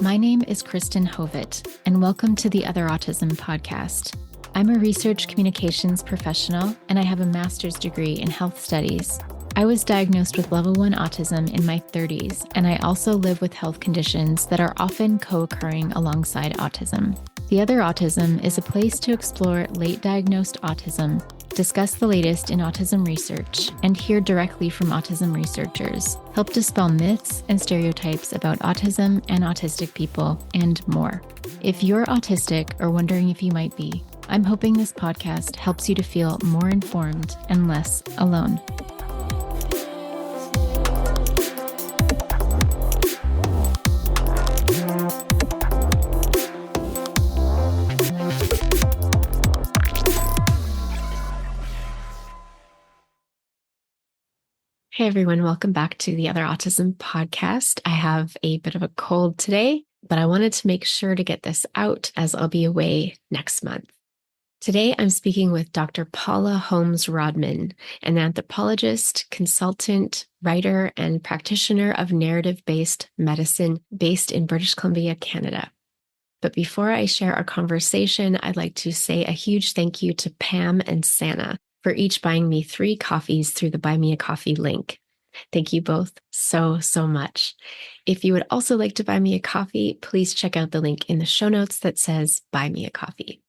My name is Kristen Hovitt, and welcome to the Other Autism podcast. I'm a research communications professional, and I have a master's degree in health studies. I was diagnosed with level 1 autism in my 30s, and I also live with health conditions that are often co-occurring alongside autism. The Other Autism is a place to explore late diagnosed autism, discuss the latest in autism research, and hear directly from autism researchers, help dispel myths and stereotypes about autism and autistic people, and more. If you're autistic or wondering if you might be, I'm hoping this podcast helps you to feel more informed and less alone. Hey everyone, welcome back to the Other Autism podcast. I have a bit of a cold today, but I wanted to make sure to get this out as I'll be away next month. Today, I'm speaking with Dr. Paula Holmes-Rodman, an anthropologist, consultant, writer, and practitioner of narrative-based medicine based in British Columbia, Canada. But before I share our conversation, I'd like to say a huge thank you to Pam and Sana for each buying me 3 coffees through the Buy Me a Coffee link. Thank you both so much. If you would also like to buy me a coffee, please check out the link in the show notes that says Buy Me a Coffee.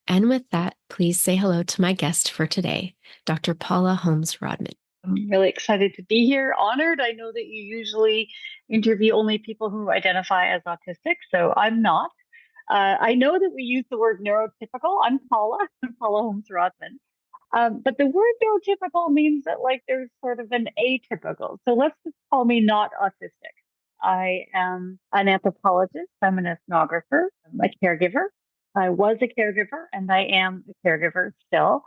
And with that, please say hello to my guest for today, Dr. Paula Holmes-Rodman. I'm really excited to be here, honored. I know that you usually interview only people who identify as autistic, so I'm not. I know that we use the word neurotypical. I'm Paula Holmes-Rodman. But the word neurotypical means that there's sort of an atypical. So let's just call me not autistic. I am an anthropologist. I'm an ethnographer. I'm a caregiver. I was a caregiver and I am a caregiver still.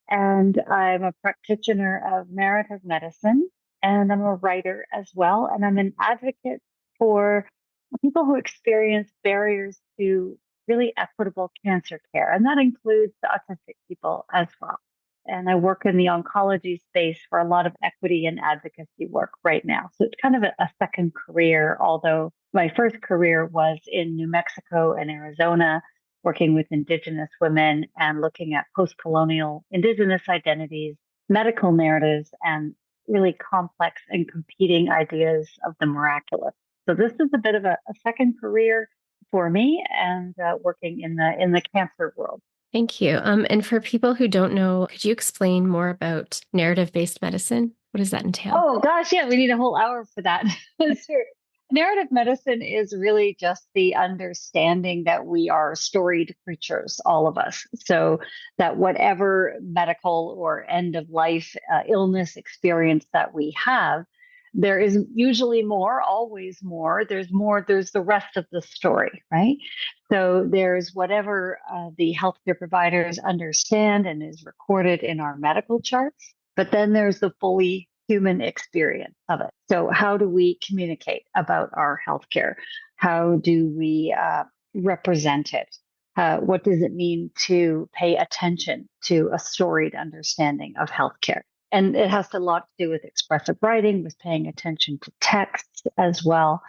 And I'm a practitioner of narrative medicine and I'm a writer as well. And I'm an advocate for people who experience barriers to really equitable cancer care. And that includes the autistic people as well. And I work in the oncology space for a lot of equity and advocacy work right now. So it's kind of a second career, although my first career was in New Mexico and Arizona, working with Indigenous women and looking at post-colonial Indigenous identities, medical narratives, and really complex and competing ideas of the miraculous. So this is a bit of a second career for me and working in the cancer world. Thank you. And for people who don't know, could you explain more about narrative-based medicine? What does that entail? Oh, gosh, yeah, we need a whole hour for that. Sure. Narrative medicine is really just the understanding that we are storied creatures, all of us. So that whatever medical or end of life illness experience that we have, there is usually more, always more. There's the rest of the story, right? So there's whatever the healthcare providers understand and is recorded in our medical charts, but then there's the fully human experience of it. So how do we communicate about our healthcare? How do we represent it? What does it mean to pay attention to a storied understanding of healthcare? And it has a lot to do with expressive writing, with paying attention to text as well,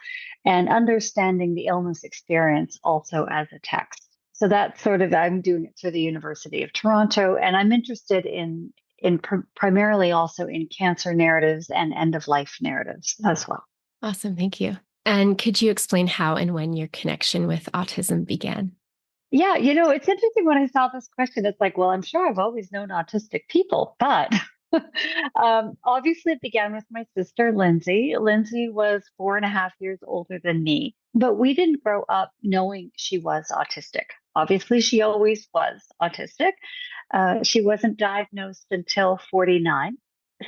and understanding the illness experience also as a text. So that's I'm doing it through the University of Toronto, and I'm interested in primarily also in cancer narratives and end-of-life narratives as well. Awesome. Thank you. And could you explain how and when your connection with autism began? Yeah, it's interesting when I saw this question. It's well, I'm sure I've always known autistic people, but obviously it began with my sister, Lindsey. Lindsey was 4.5 years older than me, but we didn't grow up knowing she was autistic. Obviously, she always was autistic. She wasn't diagnosed until 49.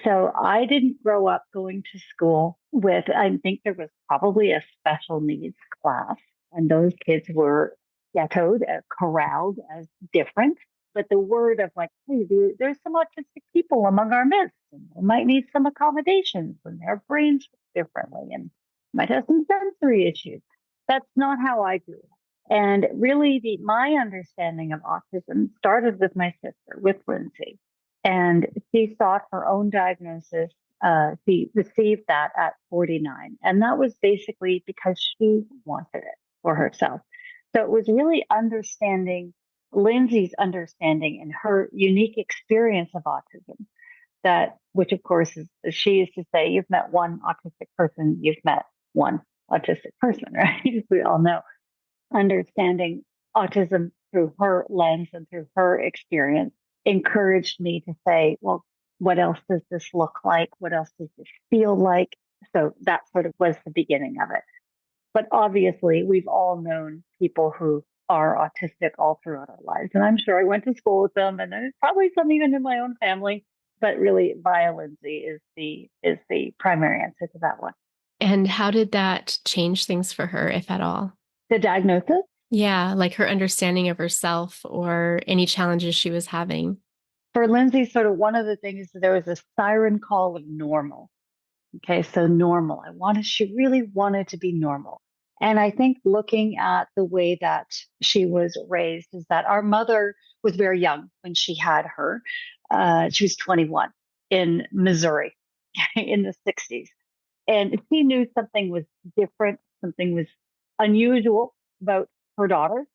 So I didn't grow up going to school with, I think there was probably a special needs class, and those kids were ghettoed, corralled as different. But the word of hey, there's some autistic people among our midst, and they might need some accommodations, and their brains work differently, and might have some sensory issues. That's not how I grew up. And really, my understanding of autism started with my sister, with Lindsey. And she sought her own diagnosis. She received that at 49. And that was basically because she wanted it. for herself. So it was really understanding Lindsey's understanding and her unique experience of autism that, which of course is, as she used to say, you've met one autistic person, you've met one autistic person, right? As we all know, understanding autism through her lens and through her experience encouraged me to say, well, what else does this look like? What else does this feel like? So that sort of was the beginning of it. But obviously, we've all known people who are autistic all throughout our lives. And I'm sure I went to school with them, and there's probably some even in my own family. But really, via Lindsey is the primary answer to that one. And how did that change things for her, if at all? The diagnosis? Yeah, like her understanding of herself or any challenges she was having. For Lindsey, sort of one of the things, there was a siren call of normal. Okay, so normal. She really wanted to be normal. And I think looking at the way that she was raised is that our mother was very young when she had her. She was 21 in Missouri in the 60s. And she knew something was different, something was unusual about her daughter,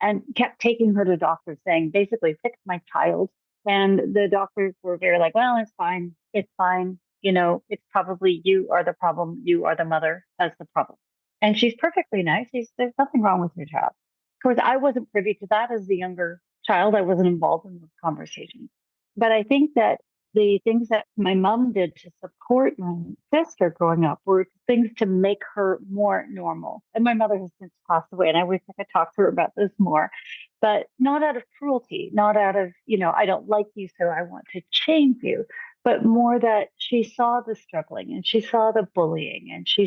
and kept taking her to doctors saying, basically, fix my child. And the doctors were very like, well, it's fine. It's fine. It's probably you are the problem. You are the mother as the problem. And she's perfectly nice. There's nothing wrong with your child. Of course, I wasn't privy to that as the younger child. I wasn't involved in those conversations. But I think that the things that my mom did to support my sister growing up were things to make her more normal. And my mother has since passed away, and I wish I could talk to her about this more, but not out of cruelty, not out of, I don't like you, so I want to change you, but more that she saw the struggling and she saw the bullying and she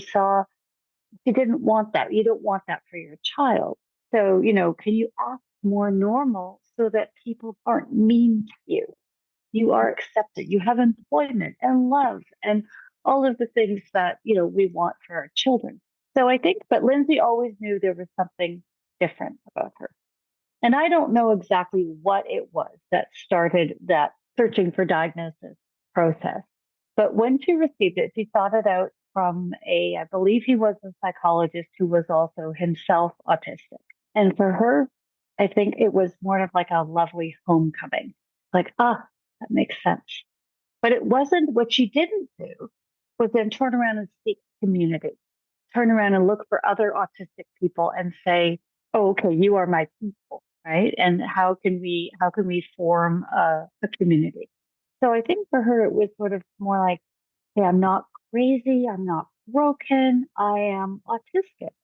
didn't want that. You don't want that for your child. So, can you act more normal so that people aren't mean to you? You are accepted. You have employment and love and all of the things that, we want for our children. So I think, but Lindsey always knew there was something different about her. And I don't know exactly what it was that started that searching for diagnosis process. But when she received it, she sought it out from I believe he was a psychologist who was also himself autistic. And for her, I think it was more of like a lovely homecoming. Like, that makes sense. But it wasn't what she didn't do was then turn around and seek community, turn around and look for other autistic people and say, oh, okay, you are my people, right? And how can we form a community? So I think for her, it was sort of more like, hey, I'm not crazy. I'm not broken. I am autistic.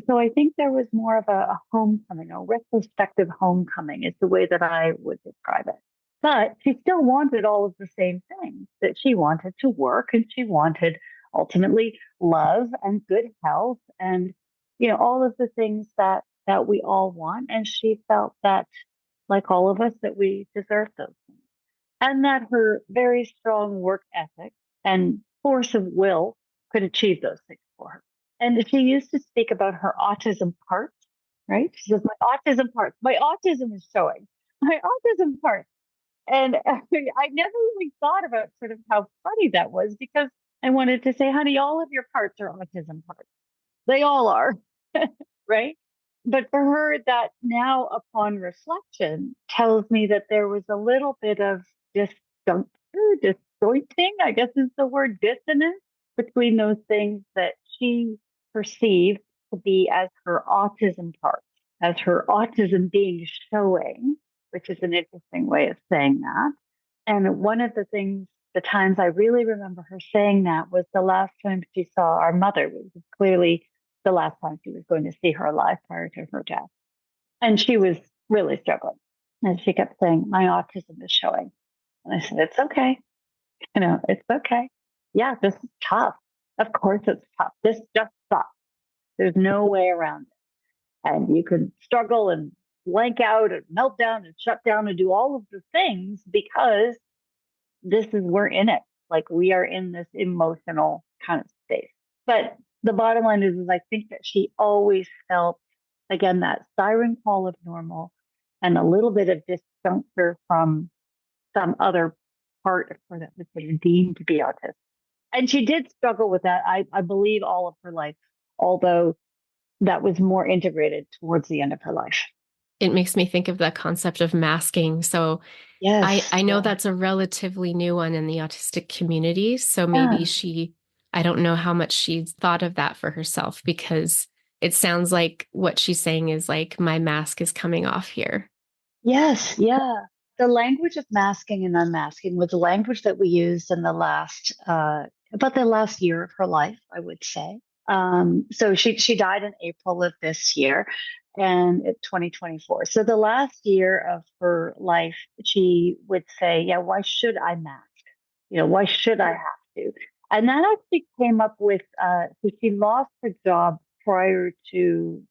So I think there was more of a homecoming, a retrospective homecoming is the way that I would describe it. But she still wanted all of the same things, that she wanted to work and she wanted ultimately love and good health and, all of the things that we all want. And she felt that, like all of us, that we deserve those things. And that her very strong work ethic and force of will could achieve those things for her. And she used to speak about her autism parts, right? She says, my autism is showing, my autism parts. And I never really thought about sort of how funny that was because I wanted to say, honey, all of your parts are autism parts. They all are, right? But for her, that now upon reflection tells me that there was a little bit of disjuncture, disjointing, I guess is the word, dissonance between those things that she perceived to be as her autism parts, as her autism being showing, which is an interesting way of saying that. And one of the times I really remember her saying that was the last time she saw our mother, which was clearly the last time she was going to see her alive prior to her death. And she was really struggling. And she kept saying, my autism is showing. And I said, it's okay. It's okay. Yeah, this is tough. Of course it's tough. This just sucks. There's no way around it. And you can struggle and blank out and melt down and shut down and do all of the things because we're in it. Like we are in this emotional kind of space. But the bottom line is I think that she always felt, again, that siren call of normal and a little bit of disjuncture from some other part of her that was deemed to be autistic. And she did struggle with that, I believe, all of her life, although that was more integrated towards the end of her life. It makes me think of the concept of masking. So I Yes. know Yeah. that's a relatively new one in the autistic community. So maybe Yeah. I don't know how much she's thought of that for herself, because it sounds like what she's saying is like, my mask is coming off here. Yes. Yeah. The language of masking and unmasking was the language that we used in the last, about the last year of her life, I would say. So she died in April of this year and 2024. So the last year of her life, she would say, yeah, why should I mask? Why should I have to? And that actually came up with, so she lost her job prior to,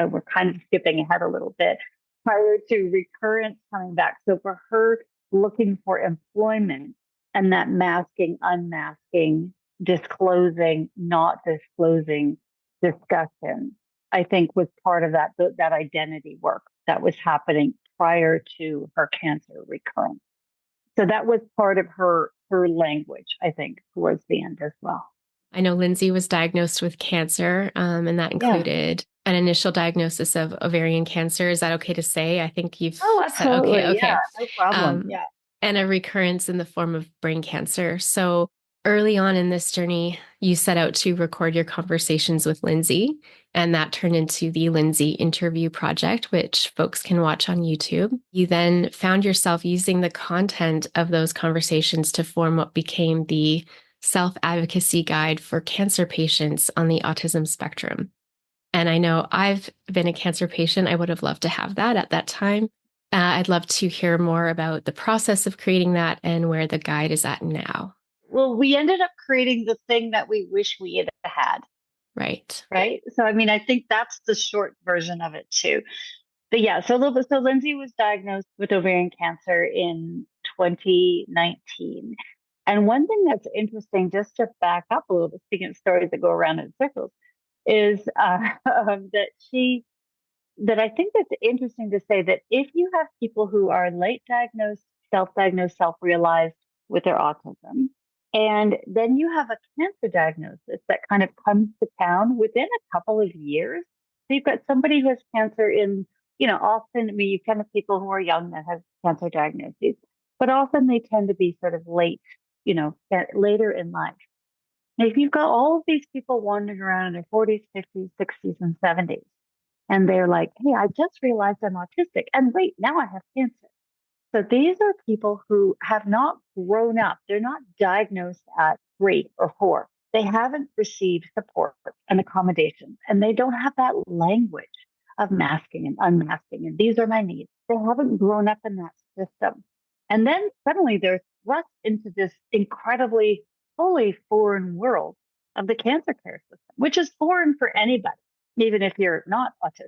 we're kind of skipping ahead a little bit, prior to recurrence coming back. So for her looking for employment and that masking, unmasking, disclosing, not disclosing discussion, I think was part of that identity work that was happening prior to her cancer recurrence. So that was part of her language, I think, towards the end as well. I know Lindsay was diagnosed with cancer, and that Yeah. included an initial diagnosis of ovarian cancer. Is that okay to say? I think you've Oh, said, okay, absolutely. Yeah, okay. no problem. Um, Yeah. and a recurrence in the form of brain cancer. So early on in this journey, you set out to record your conversations with Lindsay, and that turned into the Lindsay Interview Project, which folks can watch on YouTube. You then found yourself using the content of those conversations to form what became the Self-Advocacy Guide for cancer patients on the autism spectrum. And I know I've been a cancer patient. I would have loved to have that at that time. I'd love to hear more about the process of creating that and where the guide is at now. Well, we ended up creating the thing that we wish we had had, Right. right? So, I mean, I think that's the short version of it too. But yeah, so Lindsay was diagnosed with ovarian cancer in 2019. And one thing that's interesting, just to back up a little bit, speaking of stories that go around in circles, is that I think that's interesting to say that if you have people who are late diagnosed, self-realized with their autism, and then you have a cancer diagnosis that kind of comes to town within a couple of years. So you've got somebody who has cancer often, I mean, you kind of people who are young that have cancer diagnoses, but often they tend to be sort of later in life. And if you've got all of these people wandering around in their 40s, 50s, 60s, and 70s, and they're like, hey, I just realized I'm autistic. And wait, now I have cancer. So these are people who have not grown up. They're not diagnosed at 3 or 4. They haven't received support and accommodation, and they don't have that language of masking and unmasking. And these are my needs. They haven't grown up in that system. And then suddenly they're thrust into this incredibly, fully foreign world of the cancer care system, which is foreign for anybody, even if you're not autistic.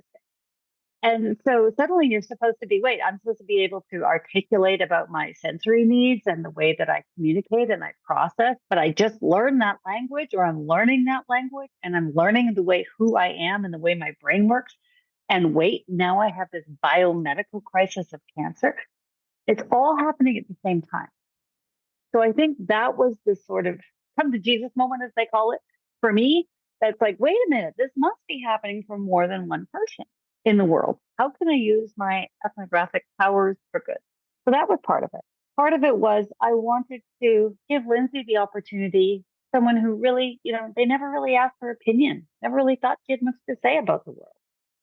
And so suddenly you're supposed to be, wait, I'm supposed to be able to articulate about my sensory needs and the way that I communicate and I process, but I just learned that language, or I'm learning that language and I'm learning the way who I am and the way my brain works. And wait, now I have this biomedical crisis of cancer. It's all happening at the same time. So I think that was the sort of come to Jesus moment, as they call it, for me. That's like, wait a minute, this must be happening for more than one person in the world. How can I use my ethnographic powers for good? So that was part of it. Part of it was I wanted to give Lindsay the opportunity, someone who really, they never really asked her opinion, never really thought she had much to say about the world.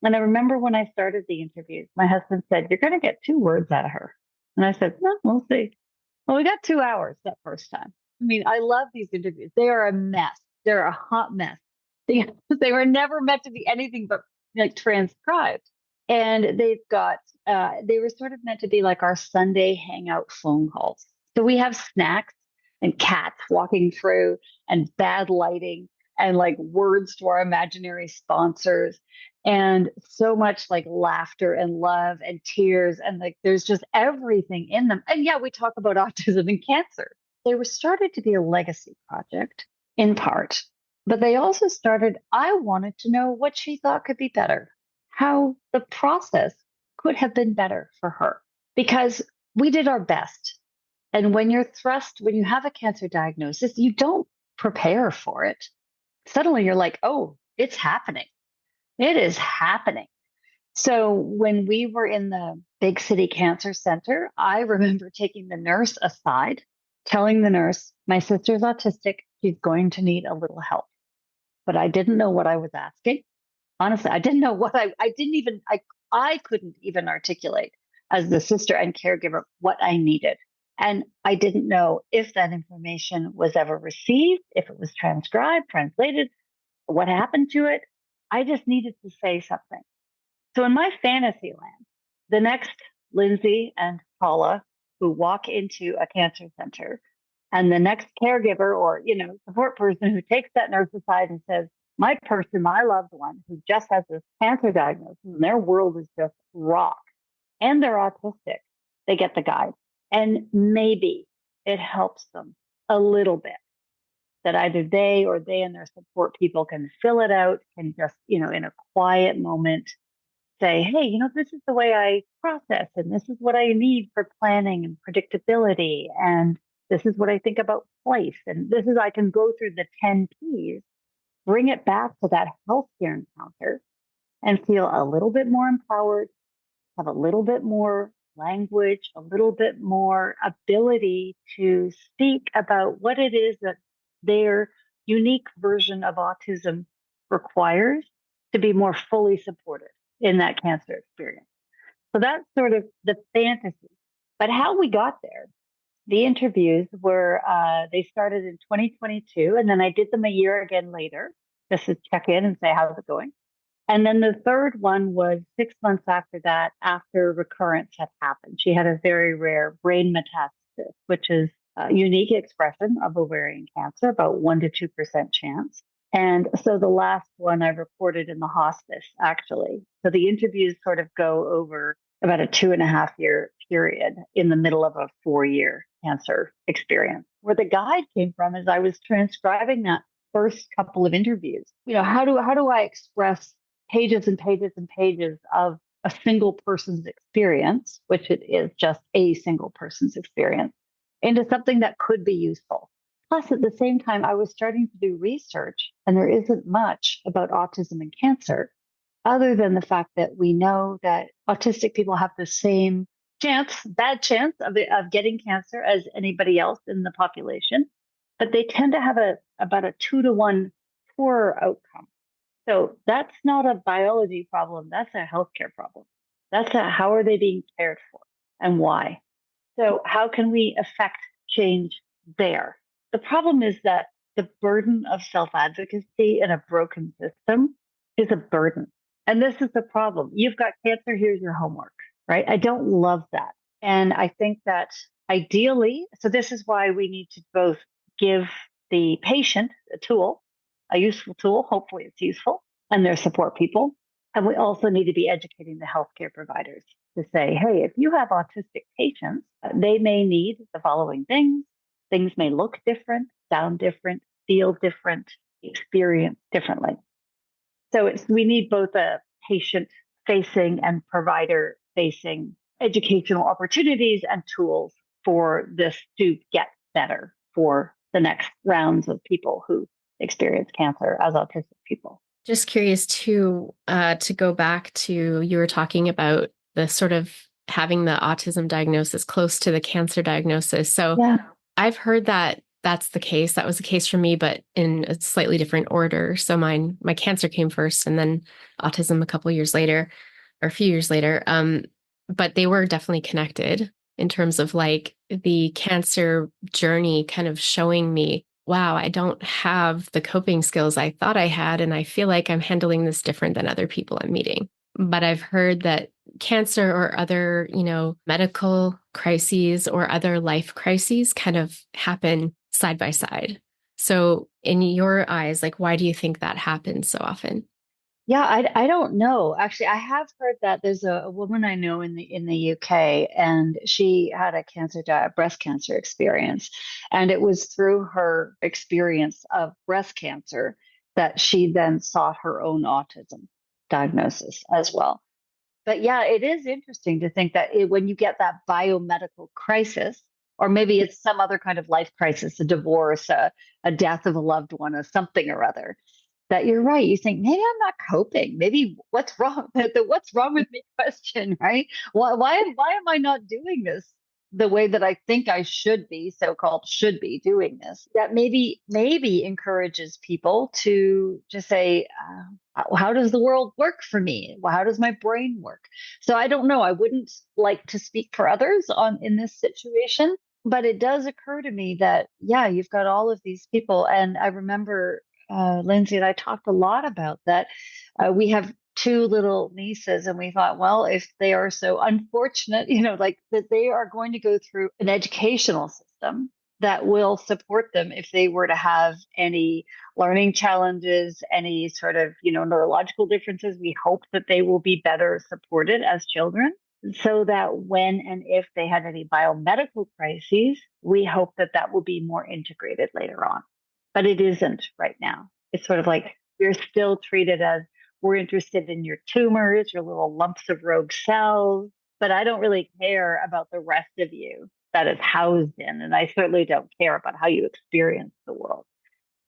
And I remember when I started the interviews, my husband said, you're going to get 2 words out of her. And I said, no, we'll see. Well, we got 2 hours that first time. I mean, I love these interviews. They are a mess. They're a hot mess. They were never meant to be anything but like transcribed. And they were sort of meant to be like our Sunday hangout phone calls. So we have snacks and cats walking through and bad lighting and like words to our imaginary sponsors and so much like laughter and love and tears. And like there's just everything in them. And yeah, we talk about autism and cancer. They were started to be a legacy project in part, but they also started, I wanted to know what she thought could be better, how the process could have been better for her, because we did our best. And when when you have a cancer diagnosis, you don't prepare for it. Suddenly you're like, oh, it's happening. It is happening. So when we were in the big city cancer center, I remember taking the nurse aside, telling the nurse, my sister's autistic. She's going to need a little help. But I didn't know what I was asking. Honestly, I didn't know I didn't even, I couldn't even articulate as the sister and caregiver what I needed. And I didn't know if that information was ever received, if it was transcribed, translated, what happened to it. I just needed to say something. So in my fantasy land, the next Lindsey and Paula who walk into a cancer center and the next caregiver or, support person who takes that nurse aside and says, my person, my loved one who just has this cancer diagnosis and their world is just rock and they're autistic, they get the guide. And maybe it helps them a little bit that either they or they and their support people can fill it out and just, in a quiet moment say, hey, this is the way I process, and this is what I need for planning and predictability. And this is what I think about place. And this is, I can go through the 10 P's, bring it back to that healthcare encounter and feel a little bit more empowered, have a little bit more language, a little bit more ability to speak about what it is that their unique version of autism requires to be more fully supported in that cancer experience. So that's sort of the fantasy. But how we got there, the interviews were, they started in 2022, and then I did them a year again later, just to check in and say, how's it going? And then the third one was 6 months after that, after recurrence had happened. She had a very rare brain metastasis, which is a unique expression of ovarian cancer, about 1% to 2% chance. And so the last one I reported in the hospice, actually. So the interviews sort of go over about a 2.5 year period in the middle of a 4 year cancer experience. Where the guide came from is I was transcribing that first couple of interviews. How do I express pages and pages and pages of a single person's experience, which it is just a single person's experience, into something that could be useful. Plus, at the same time, I was starting to do research, and there isn't much about autism and cancer, other than the fact that we know that autistic people have the same bad chance of getting cancer as anybody else in the population, but they tend to have about a 2-to-1 poorer outcome. So that's not a biology problem. That's a healthcare problem. That's how are they being cared for and why? So how can we affect change there? The problem is that the burden of self-advocacy in a broken system is a burden. And this is the problem. You've got cancer, here's your homework, right? I don't love that. And I think that ideally, so this is why we need to both give the patient a useful tool, hopefully it's useful, and their support people. And we also need to be educating the healthcare providers to say, hey, if you have autistic patients, they may need the following things. Things may look different, sound different, feel different, experience differently. So we need both a patient facing and provider facing educational opportunities and tools for this to get better for the next rounds of people who experience cancer as autistic people. Just curious to go back to, you were talking about the sort of having the autism diagnosis close to the cancer diagnosis. So yeah. I've heard that that's the case. That was the case for me, but in a slightly different order. So my cancer came first and then autism a couple years later or a few years later. But they were definitely connected in terms of like the cancer journey kind of showing me, wow, I don't have the coping skills I thought I had. And I feel like I'm handling this different than other people I'm meeting. But I've heard that cancer or other, medical crises or other life crises kind of happen side by side. So in your eyes, like, why do you think that happens so often? Yeah, I don't know. Actually, I have heard that there's a woman I know in the UK, and she had a breast cancer experience, and it was through her experience of breast cancer that she then sought her own autism diagnosis as well. But yeah, it is interesting to think that when you get that biomedical crisis, or maybe it's some other kind of life crisis, a divorce, a death of a loved one, or something or other, that you're right. You think maybe I'm not coping. Maybe what's wrong? The what's wrong with me question, right? Why am I not doing this the way that I think I should be, so-called should be doing this? That maybe encourages people to just say, how does the world work for me? Well, how does my brain work? So I don't know. I wouldn't like to speak for others on in this situation, but it does occur to me that, yeah, you've got all of these people. And I remember Lindsey and I talked a lot about that. We have two little nieces, and we thought, well, if they are so unfortunate, like that they are going to go through an educational system that will support them if they were to have any learning challenges, any sort of, neurological differences, we hope that they will be better supported as children so that when and if they had any biomedical crises, we hope that that will be more integrated later on. But it isn't right now. It's sort of like you're still treated as we're interested in your tumors, your little lumps of rogue cells, but I don't really care about the rest of you that is housed in. And I certainly don't care about how you experience the world.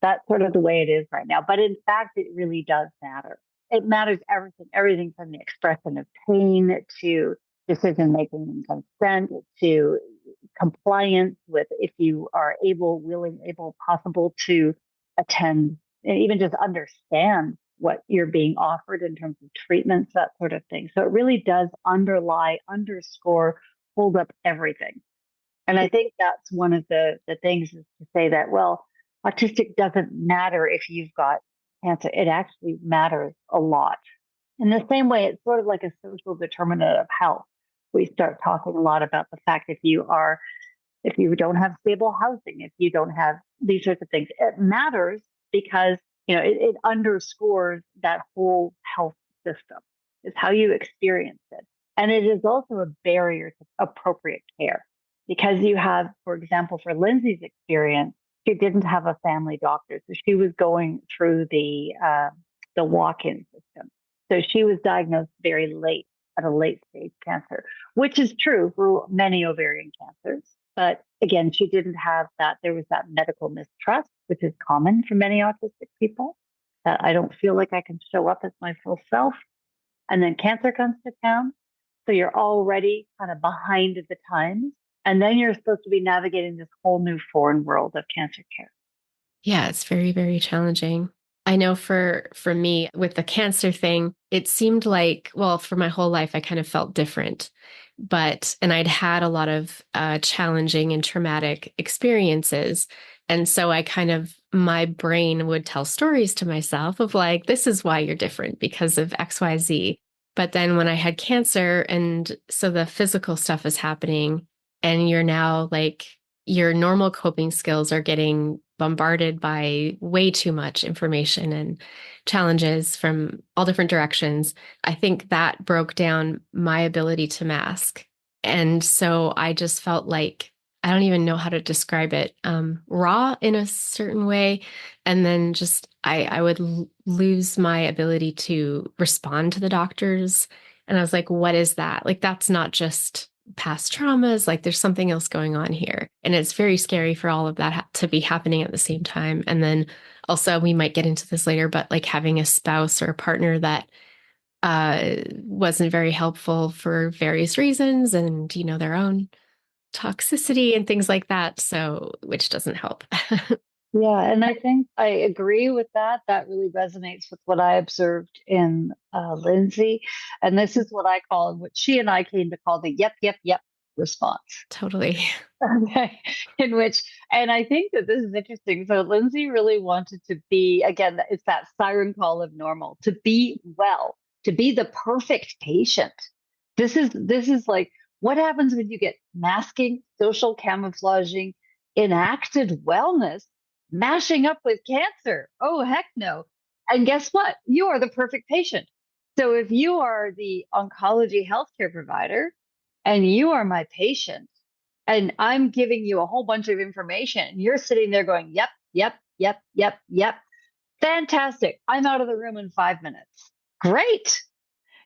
That's sort of the way it is right now. But in fact, it really does matter. It matters everything from the expression of pain to decision making and consent to compliance with if you are able, willing, able, possible to attend and even just understand what you're being offered in terms of treatments, that sort of thing. So it really does underscore, hold up everything. And I think that's one of the things is to say that, well, autistic doesn't matter if you've got cancer. It actually matters a lot. In the same way, it's sort of like a social determinant of health. We start talking a lot about the fact if you don't have stable housing, if you don't have these sorts of things, it matters because, it underscores that whole health system. It's how you experience it. And it is also a barrier to appropriate care because you have, for example, for Lindsey's experience, she didn't have a family doctor. So she was going through the walk-in system. So she was diagnosed very late at a late stage cancer, which is true for many ovarian cancers. But again, she didn't have that. There was that medical mistrust, which is common for many autistic people, that I don't feel like I can show up as my full self. And then cancer comes to town. So you're already kind of behind the times. And then you're supposed to be navigating this whole new foreign world of cancer care. Yeah, it's very, very challenging. I know for me with the cancer thing, it seemed like, well, for my whole life, I kind of felt different. And I'd had a lot of challenging and traumatic experiences. And so my brain would tell stories to myself of like, this is why you're different because of XYZ. But then when I had cancer, and so the physical stuff is happening, and you're now like, your normal coping skills are getting bombarded by way too much information and challenges from all different directions. I think that broke down my ability to mask. And so I just felt like, I don't even know how to describe it, raw in a certain way. And then just, I would lose my ability to respond to the doctors. And I was like, what is that? Like, that's not just past traumas, like there's something else going on here. And it's very scary for all of that to be happening at the same time. And then also, we might get into this later, but like having a spouse or a partner that wasn't very helpful for various reasons and, their own toxicity and things like that. So, which doesn't help. Yeah, and I think I agree with that. That really resonates with what I observed in Lindsey. And this is what I call, what she and I came to call the yep, yep, yep response. Totally. Okay. In which, and I think that this is interesting. So Lindsey really wanted to be, again, it's that siren call of normal, to be well, to be the perfect patient. This is like, what happens when you get masking, social camouflaging, enacted wellness, mashing up with cancer? Oh, heck no. And guess what? You are the perfect patient. So if you are the oncology healthcare provider and you are my patient, and I'm giving you a whole bunch of information, and you're sitting there going, yep, yep, yep, yep, yep. Fantastic. I'm out of the room in 5 minutes. Great.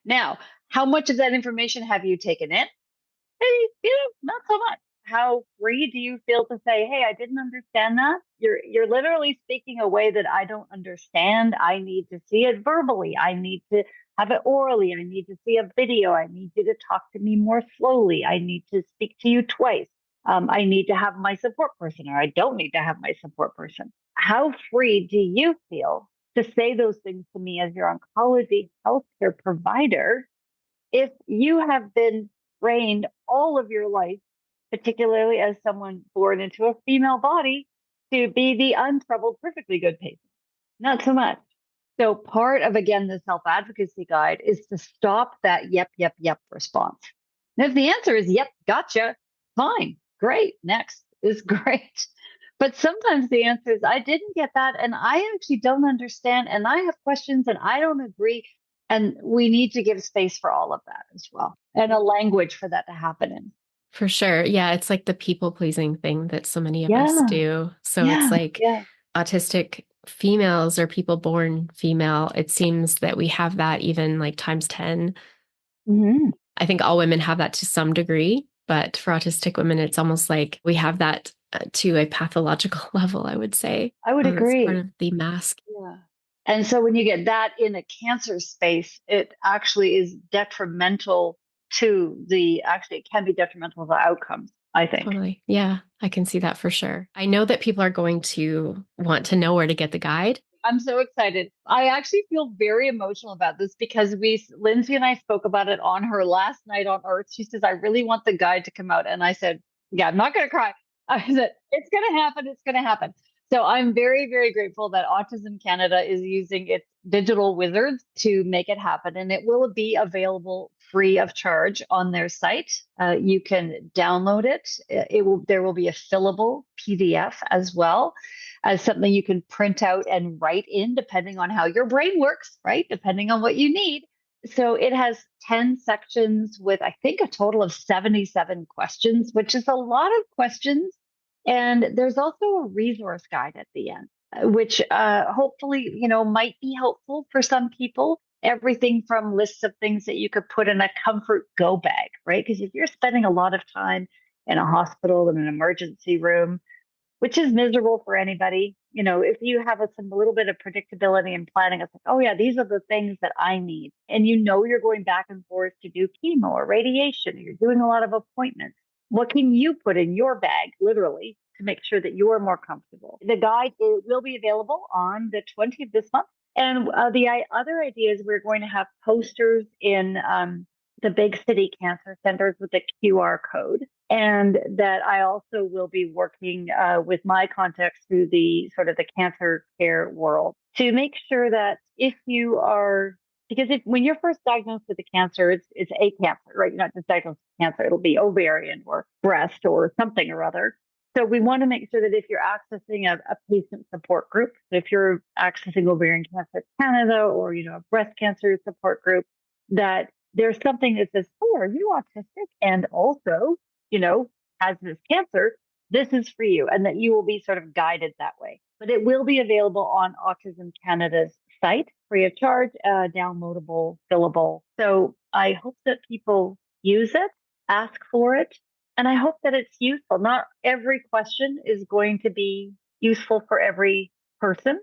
Now, how much of that information have you taken in? Maybe, not so much. how free do you feel to say, hey, I didn't understand that? You're literally speaking a way that I don't understand. I need to see it verbally. I need to have it orally. I need to see a video. I need you to talk to me more slowly. I need to speak to you twice. I need to have my support person, or I don't need to have my support person. How free do you feel to say those things to me as your oncology healthcare provider if you have been trained all of your life, particularly as someone born into a female body, to be the untroubled, perfectly good patient? Not so much. So part of, again, the self-advocacy guide is to stop that yep, yep, yep response. And if the answer is yep, gotcha, fine, great, next is great. But sometimes the answer is I didn't get that, and I actually don't understand, and I have questions, and I don't agree. And we need to give space for all of that as well, and a language for that to happen in. For sure. Yeah, it's like the people pleasing thing that so many of us Yeah, do. So it's yeah, like yeah. autistic females or people born female, it seems that we have that even like times 10. Mm-hmm. I think all women have that to some degree, but for autistic women, it's almost like we have that to a pathological level, I would say. I would It's part agree. of the mask. Yeah. And so when you get that in a cancer space, it actually is detrimental actually, it can be detrimental to the outcomes, I think. Totally. Yeah, I can see that for sure. I know that people are going to want to know where to get the guide. I'm so excited. I actually feel very emotional about this because Lindsay and I spoke about it on her last night on Earth. She says, I really want the guide to come out. And I said, yeah, I'm not going to cry. I said, it's going to happen. It's going to happen. So I'm very, very grateful that Autism Canada is using its digital wizards to make it happen. And it will be available free of charge on their site. You can download it. There will be a fillable PDF as well as something you can print out and write in, depending on how your brain works, right? Depending on what you need. So it has 10 sections with, I think, a total of 77 questions, which is a lot of questions. And there's also a resource guide at the end, which hopefully, might be helpful for some people. Everything from lists of things that you could put in a comfort go bag, right? Because if you're spending a lot of time in a hospital, in an emergency room, which is miserable for anybody. If you have some little bit of predictability and planning, it's like, oh yeah, these are the things that I need. And you're going back and forth to do chemo or radiation, or you're doing a lot of appointments. What can you put in your bag, literally, to make sure that you're more comfortable? The guide will be available on the 20th this month. And the other idea is we're going to have posters in the big city cancer centers with a QR code. And that I also will be working with my contacts through the sort of the cancer care world to make sure that because when you're first diagnosed with a cancer, it's a cancer, right? You're not just diagnosed with cancer. It'll be ovarian or breast or something or other. So we want to make sure that if you're accessing a patient support group, if you're accessing Ovarian Cancer Canada or, a breast cancer support group, that there's something that says, oh, are you autistic? And also, has this cancer, this is for you, and that you will be sort of guided that way. But it will be available on Autism Canada's site, free of charge, downloadable, fillable. So I hope that people use it, ask for it, and I hope that it's useful. Not every question is going to be useful for every person.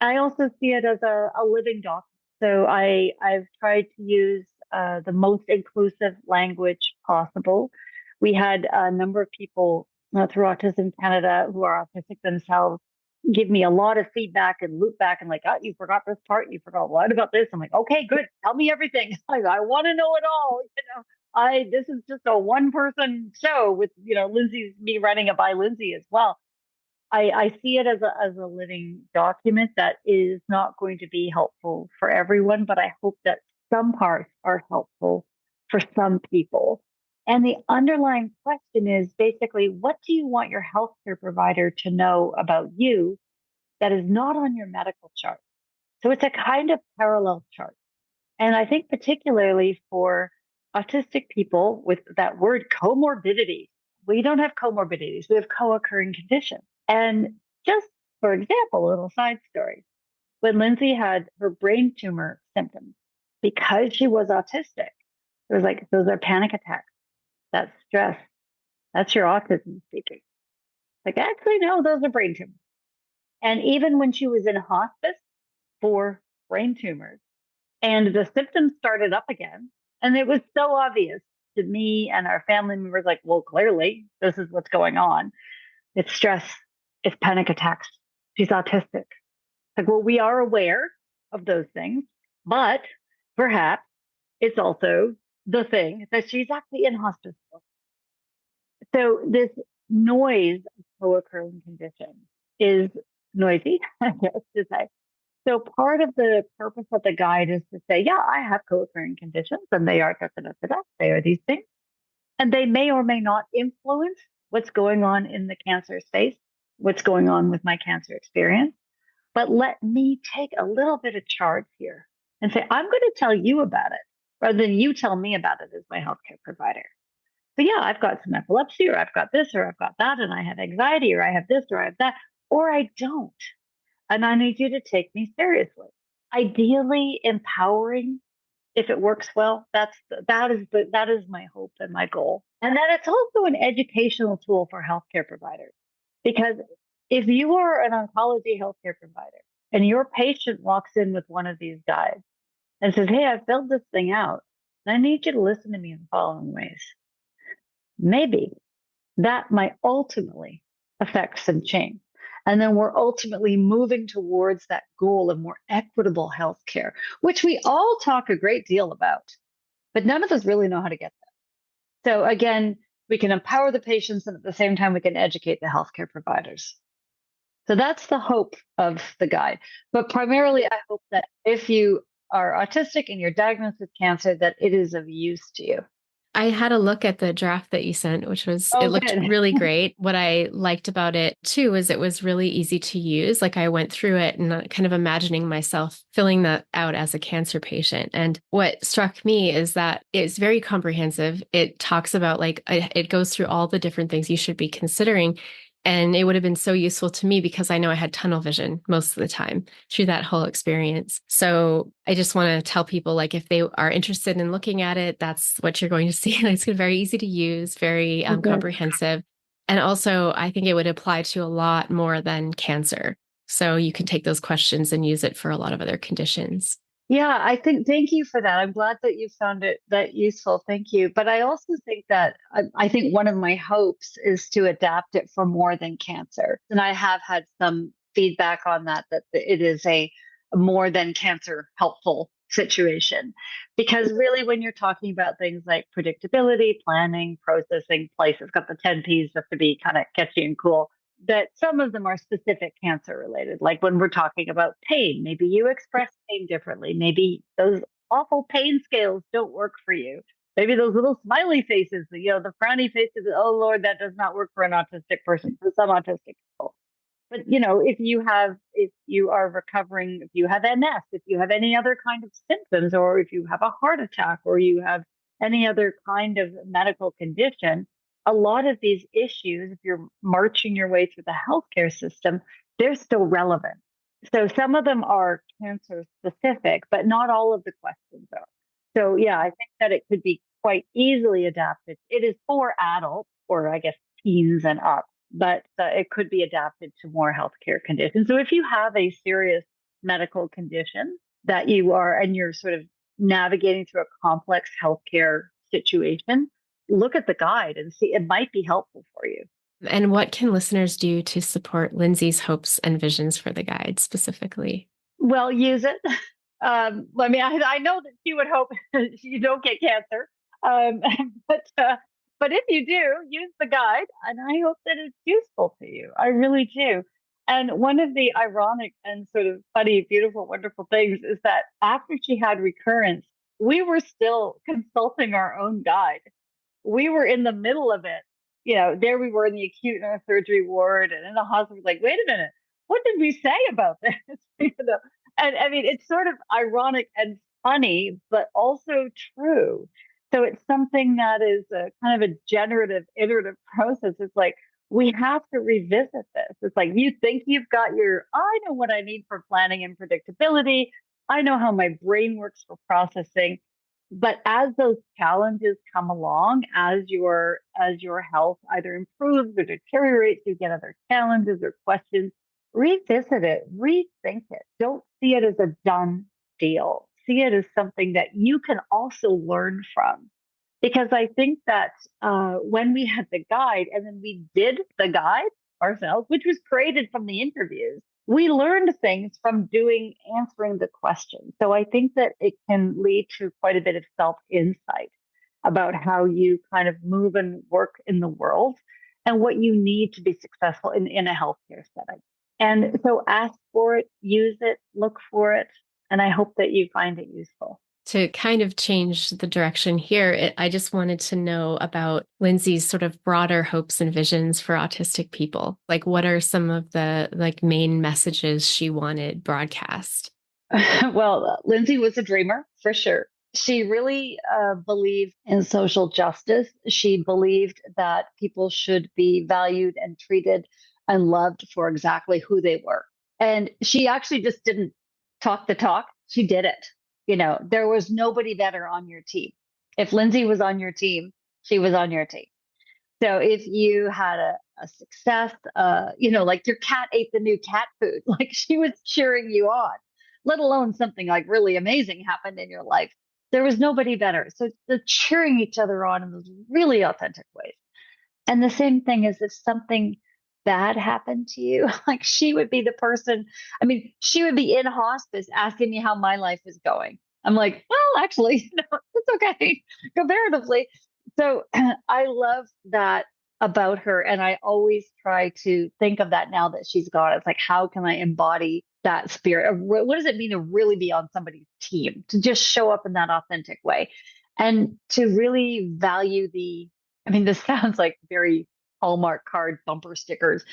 I also see it as a living document. So I've tried to use the most inclusive language possible. We had a number of people through Autism Canada who are autistic themselves give me a lot of feedback and loop back and like, oh, you forgot this part, you forgot what about this. I'm like, okay, good, tell me everything. I want to know it all. This is just a one person show with me running it by Lindsay as well. I see it as a living document that is not going to be helpful for everyone, but I hope that some parts are helpful for some people. And the underlying question is basically, what do you want your healthcare provider to know about you that is not on your medical chart? So it's a kind of parallel chart. And I think particularly for autistic people with that word comorbidity, we don't have comorbidities, we have co-occurring conditions. And just for example, a little side story, when Lindsay had her brain tumor symptoms, because she was autistic, it was like, those are panic attacks, that's stress, That's your autism speaking. Like, actually, no, those are brain tumors. And even when she was in hospice for brain tumors and the symptoms started up again, and it was so obvious to me and our family members, like, well, clearly this is what's going on. It's stress, it's panic attacks. She's autistic. Like, well, we are aware of those things, but perhaps it's also the thing that she's actually in hospice for. So this noise of co-occurring condition is noisy, I guess to say. So part of the purpose of the guide is to say, yeah, I have co-occurring conditions and they are da, da, da, da, they are these things. And they may or may not influence what's going on in the cancer space, what's going on with my cancer experience. But let me take a little bit of charge here and say, I'm going to tell you about it rather than you tell me about it as my healthcare provider. But yeah, I've got some epilepsy, or I've got this, or I've got that, and I have anxiety, or I have this, or I have that, or I don't. And I need you to take me seriously. Ideally, empowering, if it works well, that is my hope and my goal. And then it's also an educational tool for healthcare providers. Because if you are an oncology healthcare provider and your patient walks in with one of these guides and says, hey, I filled this thing out, and I need you to listen to me in the following ways. Maybe that might ultimately affect some change. And then we're ultimately moving towards that goal of more equitable healthcare, which we all talk a great deal about, but none of us really know how to get there. So again, we can empower the patients and at the same time, we can educate the healthcare providers. So that's the hope of the guide. But primarily, I hope that if you are autistic and you're diagnosed with cancer, that it is of use to you. I had a look at the draft that you sent, it Oh, looked good. really great. What I liked about it too is it was really easy to use. Like I went through it and kind of imagining myself filling that out as a cancer patient. And what struck me is that it's very comprehensive. It talks about it goes through all the different things you should be considering. And it would have been so useful to me because I know I had tunnel vision most of the time through that whole experience. So I just want to tell people, like, if they are interested in looking at it, that's what you're going to see. It's very easy to use, very Okay. comprehensive. And also, I think it would apply to a lot more than cancer. So you can take those questions and use it for a lot of other conditions. Yeah, I think, thank you for that. I'm glad that you found it that useful. Thank you. But I also think that I think one of my hopes is to adapt it for more than cancer. And I have had some feedback on that, that it is a more than cancer helpful situation. Because really, when you're talking about things like predictability, planning, processing, places, got the 10 P's just to be kind of catchy and cool, that some of them are specific cancer related. Like when we're talking about pain, maybe you express pain differently. Maybe those awful pain scales don't work for you. Maybe those little smiley faces, the frowny faces, oh Lord, that does not work for an autistic person, for some autistic people. But if you are recovering, if you have MS, if you have any other kind of symptoms, or if you have a heart attack, or you have any other kind of medical condition, a lot of these issues, if you're marching your way through the healthcare system, they're still relevant. So some of them are cancer specific, but not all of the questions are. So yeah, I think that it could be quite easily adapted. It is for adults, or I guess teens and up, but it could be adapted to more healthcare conditions. So if you have a serious medical condition that you are, and you're sort of navigating through a complex healthcare situation, look at the guide and see, it might be helpful for you. And what can listeners do to support Lindsey's hopes and visions for the guide specifically? Well, use it. I mean, I know that she would hope you don't get cancer, um, but uh, but if you do, use the guide, and I hope that it's useful to you. I really do. And one of the ironic and sort of funny, beautiful, wonderful things is that after she had recurrence, we were still consulting our own guide. We were in the middle of it. There we were in the acute neurosurgery ward and in the hospital, like, wait a minute, what did we say about this? And I mean, it's sort of ironic and funny, but also true. So it's something that is a kind of a generative, iterative process. It's like, we have to revisit this. It's like, you think you've got I know what I need for planning and predictability. I know how my brain works for processing. But as those challenges come along, as your health either improves or deteriorates, you get other challenges or questions, revisit it, rethink it. Don't see it as a done deal. See it as something that you can also learn from. Because I think that when we had the guide and then we did the guide ourselves, which was created from the interviews, we learned things from answering the questions. So I think that it can lead to quite a bit of self insight about how you kind of move and work in the world and what you need to be successful in a healthcare setting. And so ask for it, use it, look for it, and I hope that you find it useful. To kind of change the direction here, I just wanted to know about Lindsey's sort of broader hopes and visions for autistic people. Like, what are some of the main messages she wanted broadcast? Well, Lindsey was a dreamer for sure. She really believed in social justice. She believed that people should be valued and treated and loved for exactly who they were. And she actually just didn't talk the talk. She did it. There was nobody better on your team. If Lindsey was on your team, she was on your team. So if you had a success, like your cat ate the new cat food, like she was cheering you on, let alone something like really amazing happened in your life. There was nobody better. So the cheering each other on in those really authentic ways. And the same thing is if something bad happened to you, like she would be the person, I mean, she would be in hospice asking me how my life is going. I'm like, well, actually, no, it's okay comparatively. So I love that about her. And I always try to think of that now that she's gone. It's like, how can I embody that spirit? What does it mean to really be on somebody's team, to just show up in that authentic way and to really value this sounds like very Hallmark card bumper stickers,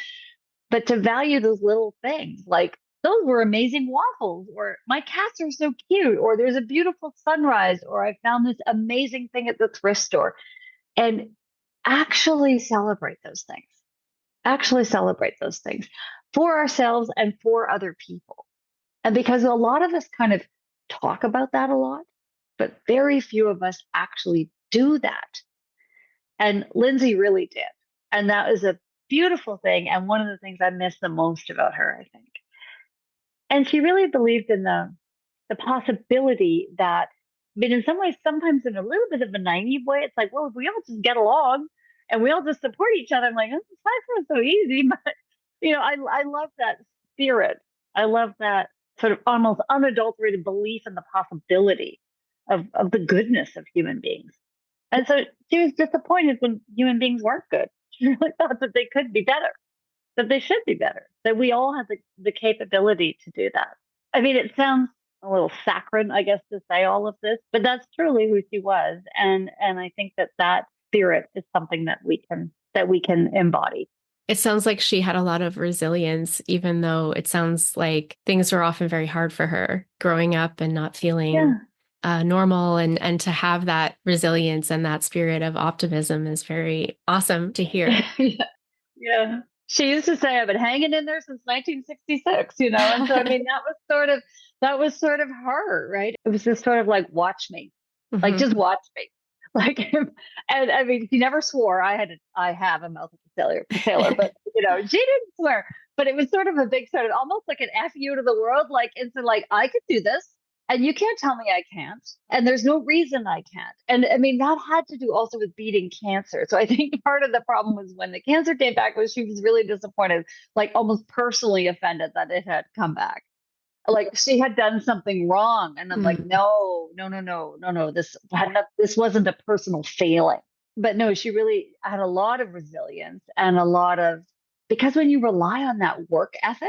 but to value those little things like those were amazing waffles, or my cats are so cute, or there's a beautiful sunrise, or I found this amazing thing at the thrift store. And actually celebrate those things. Actually celebrate those things for ourselves and for other people. And because a lot of us kind of talk about that a lot, but very few of us actually do that. And Lindsey really did. And that was a beautiful thing. And one of the things I miss the most about her, I think. And she really believed in the possibility that, in some ways, sometimes in a little bit of a naive way, it's like, well, if we all just get along and we all just support each other, I'm like, oh, it's not so easy. But, I love that spirit. I love that sort of almost unadulterated belief in the possibility of the goodness of human beings. And so she was disappointed when human beings weren't good. She really thought that they could be better, that they should be better, that we all have the capability to do that. I mean, it sounds a little saccharine, I guess, to say all of this, but that's truly who she was. And I think that spirit is something that we can embody. It sounds like she had a lot of resilience, even though it sounds like things were often very hard for her growing up and not feeling normal. And to have that resilience and that spirit of optimism is very awesome to hear. Yeah. She used to say, I've been hanging in there since 1966, And so, that was sort of her, right? It was just sort of like, watch me, like, just watch me. Like, and I mean, she never swore. I have a mouth of a sailor, but she didn't swear, but it was sort of a big sort of almost like an F you to the world. Like, it's like, I could do this. And you can't tell me I can't. And there's no reason I can't. And I mean, that had to do also with beating cancer. So I think part of the problem was when the cancer came back was she was really disappointed, like almost personally offended that it had come back. Like she had done something wrong. And I'm like, no. This wasn't a personal failing. But no, she really had a lot of resilience and because when you rely on that work ethic,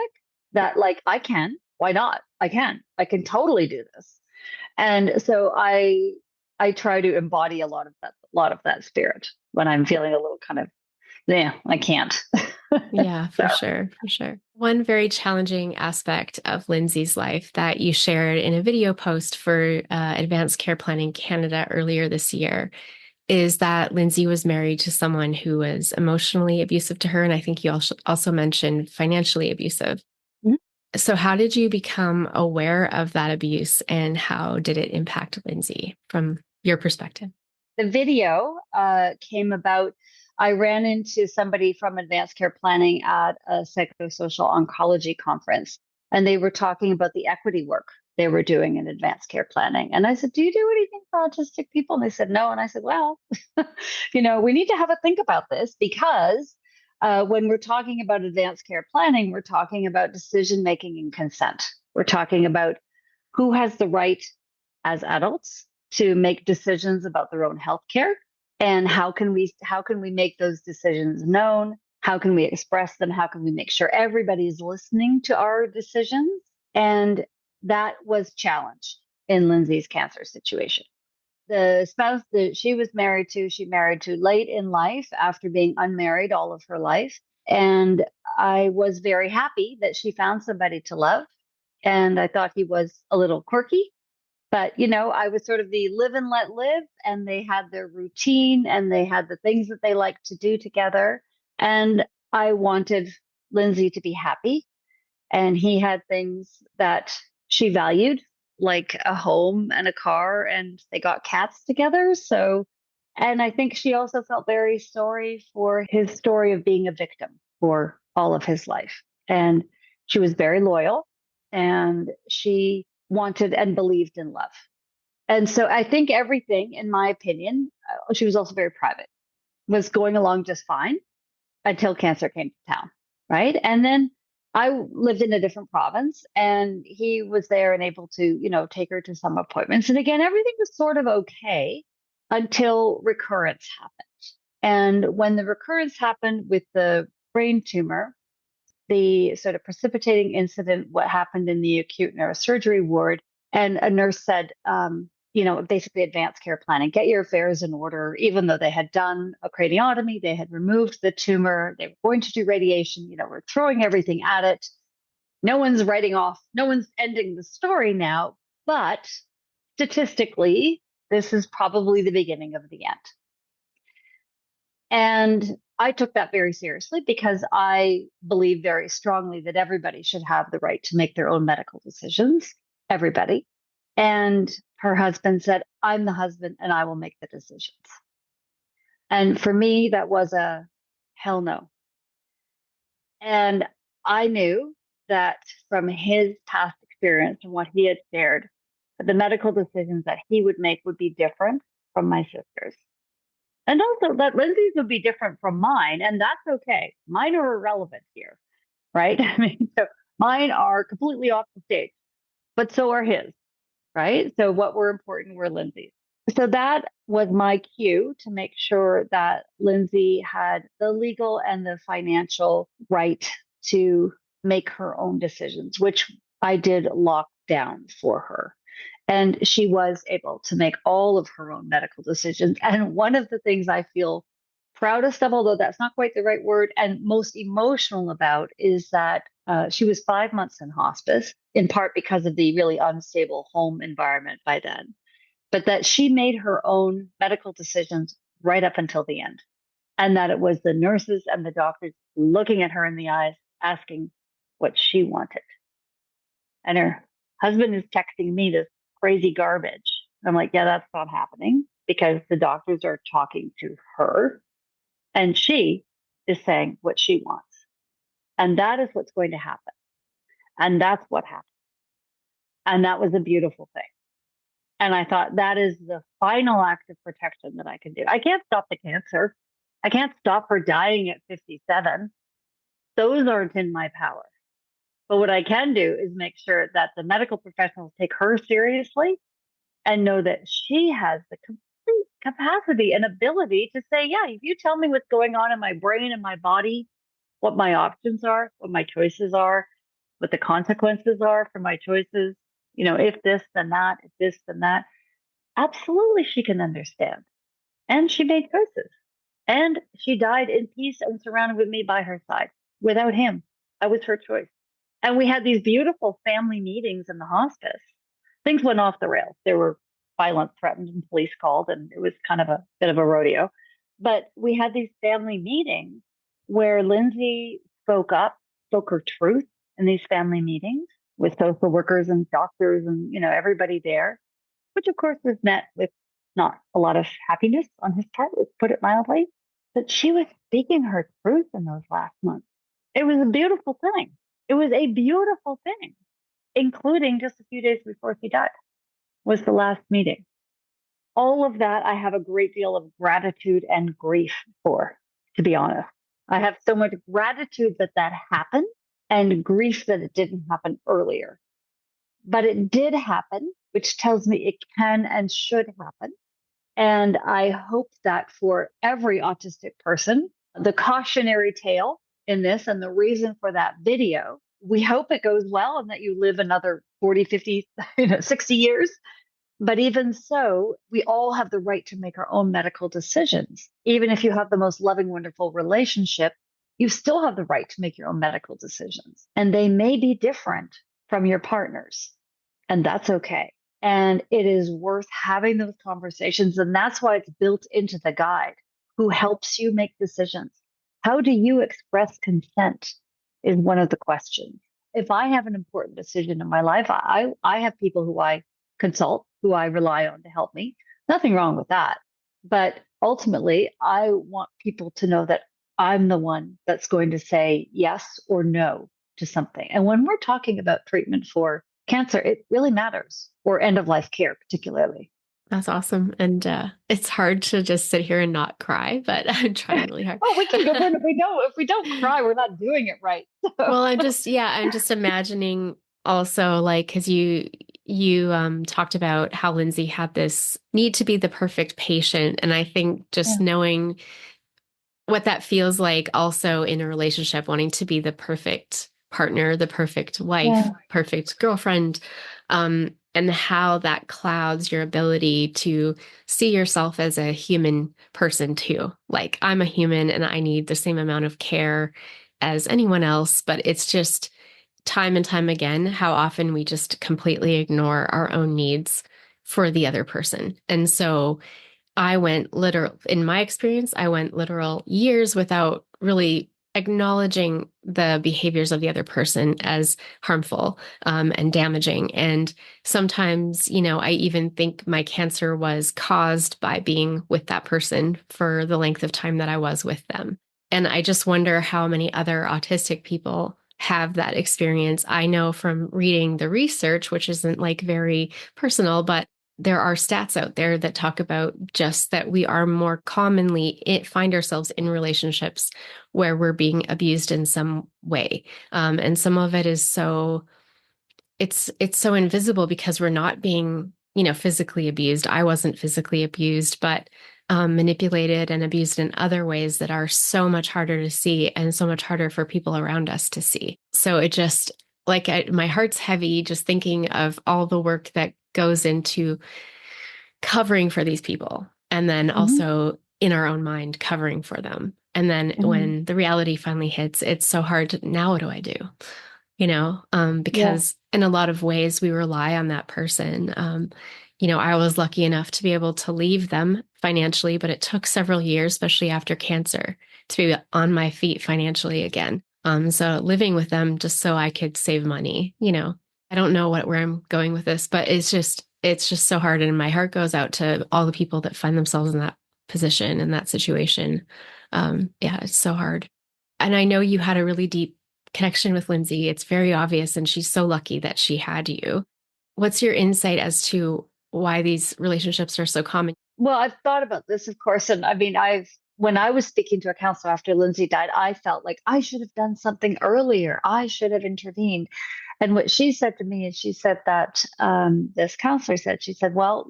that like, I can, why not? I can totally do this. And so I try to embody a lot of that spirit when I'm feeling a little kind of, I can't. Yeah, for sure. One very challenging aspect of Lindsey's life that you shared in a video post for Advanced Care Planning Canada earlier this year is that Lindsey was married to someone who was emotionally abusive to her. And I think you also mentioned financially abusive. Mm-hmm. So how did you become aware of that abuse and how did it impact Lindsey from Your perspective. The video came about. I ran into somebody from advanced care planning at a psychosocial oncology conference, and they were talking about the equity work they were doing in advanced care planning. And I said, "Do you do anything for autistic people?" And they said, "No." And I said, "Well, we need to have a think about this because when we're talking about advanced care planning, we're talking about decision making and consent. We're talking about who has the right as adults to make decisions about their own health care, and how can we make those decisions known, how can we express them, how can we make sure everybody's listening to our decisions. And that was challenged in Lindsey's cancer situation. The spouse that she married to late in life after being unmarried all of her life. And I was very happy that she found somebody to love. And I thought he was a little quirky, but, I was sort of the live and let live, and they had their routine and they had the things that they liked to do together. And I wanted Lindsey to be happy, and he had things that she valued, like a home and a car, and they got cats together. So, and I think she also felt very sorry for his story of being a victim for all of his life. And she was very loyal, and she wanted and believed in love. And so I think everything, in my opinion, she was also very private, was going along just fine until cancer came to town. Right. And then I lived in a different province, and he was there and able to, take her to some appointments. And again, everything was sort of okay until recurrence happened. And when the recurrence happened with the brain tumor, the sort of precipitating incident, what happened in the acute neurosurgery ward, and a nurse said, basically advanced care planning, get your affairs in order. Even though they had done a craniotomy, they had removed the tumor, they were going to do radiation, we're throwing everything at it. No one's no one's ending the story now, but statistically, this is probably the beginning of the end. And I took that very seriously because I believe very strongly that everybody should have the right to make their own medical decisions. Everybody. And her husband said, "I'm the husband and I will make the decisions." And for me, that was a hell no. And I knew that from his past experience and what he had shared, that the medical decisions that he would make would be different from my sister's. And also that Lindsey's would be different from mine, and that's okay. Mine are irrelevant here, right? I mean, so mine are completely off the stage, but so are his, right? So what were important were Lindsey's. So that was my cue to make sure that Lindsey had the legal and the financial right to make her own decisions, which I did lock down for her. And she was able to make all of her own medical decisions. And one of the things I feel proudest of, although that's not quite the right word, and most emotional about, is that she was 5 months in hospice, in part because of the really unstable home environment by then, but that she made her own medical decisions right up until the end. And that it was the nurses and the doctors looking at her in the eyes, asking what she wanted. And her husband is texting me this crazy garbage. I'm like, yeah, that's not happening, because the doctors are talking to her and she is saying what she wants. And that is what's going to happen. And that's what happened. And that was a beautiful thing. And I thought, that is the final act of protection that I can do. I can't stop the cancer. I can't stop her dying at 57. Those aren't in my power. But what I can do is make sure that the medical professionals take her seriously and know that she has the complete capacity and ability to say, yeah, if you tell me what's going on in my brain and my body, what my options are, what my choices are, what the consequences are for my choices, if this, then that, if this, then that, absolutely she can understand. And she made choices. And she died in peace and surrounded with me by her side. Without him, I was her choice. And we had these beautiful family meetings in the hospice. Things went off the rails. There were violence threatened and police called, and it was kind of a bit of a rodeo. But we had these family meetings where Lindsey spoke up, spoke her truth in these family meetings with social workers and doctors and, everybody there, which of course was met with not a lot of happiness on his part, let's put it mildly. But she was speaking her truth in those last months. It was a beautiful thing. It was a beautiful thing, including just a few days before he died was the last meeting. All of that, I have a great deal of gratitude and grief for, to be honest. I have so much gratitude that that happened and grief that it didn't happen earlier. But it did happen, which tells me it can and should happen. And I hope that for every autistic person, the cautionary tale in this and the reason for that video, we hope it goes well and that you live another 40, 50, 60 years. But even so, we all have the right to make our own medical decisions. Even if you have the most loving, wonderful relationship, you still have the right to make your own medical decisions. And they may be different from your partner's. And that's okay. And it is worth having those conversations. And that's why it's built into the guide. Who helps you make decisions? How do you express consent is one of the questions. If I have an important decision in my life, I have people who I consult, who I rely on to help me. Nothing wrong with that. But ultimately, I want people to know that I'm the one that's going to say yes or no to something. And when we're talking about treatment for cancer, it really matters, or end of life care, particularly. That's awesome. And it's hard to just sit here and not cry, but I'm trying really hard. Oh, we can go in if we don't cry, we're not doing it right. Well, I'm just imagining also like, because you talked about how Lindsey had this need to be the perfect patient. And I think just knowing what that feels like also in a relationship, wanting to be the perfect partner, the perfect wife, perfect girlfriend, and how that clouds your ability to see yourself as a human person too. Like, I'm a human and I need the same amount of care as anyone else, but it's just time and time again how often we just completely ignore our own needs for the other person. And so I went literal, in my experience, I went literal years without really acknowledging the behaviors of the other person as harmful and damaging. And sometimes, I even think my cancer was caused by being with that person for the length of time that I was with them. And I just wonder how many other autistic people have that experience. I know from reading the research, which isn't like very personal, but there are stats out there that talk about just that we are more commonly find ourselves in relationships where we're being abused in some way. And some of it is it's so invisible because we're not being, physically abused. I wasn't physically abused, but manipulated and abused in other ways that are so much harder to see and so much harder for people around us to see. So it just my heart's heavy just thinking of all the work that goes into covering for these people, and then also in our own mind covering for them. And then when the reality finally hits, it's so hard to, now what do I do? Because in a lot of ways we rely on that person. I was lucky enough to be able to leave them financially, but it took several years, especially after cancer, to be on my feet financially again. So living with them just so I could save money, I don't know where I'm going with this, but it's just so hard. And my heart goes out to all the people that find themselves in that position, in that situation. It's so hard. And I know you had a really deep connection with Lindsey. It's very obvious, and she's so lucky that she had you. What's your insight as to why these relationships are so common? Well, I've thought about this, of course. And I mean, when I was speaking to a counselor after Lindsey died, I felt like I should have done something earlier. I should have intervened. And what she said to me is she said that this counselor said, she said, well,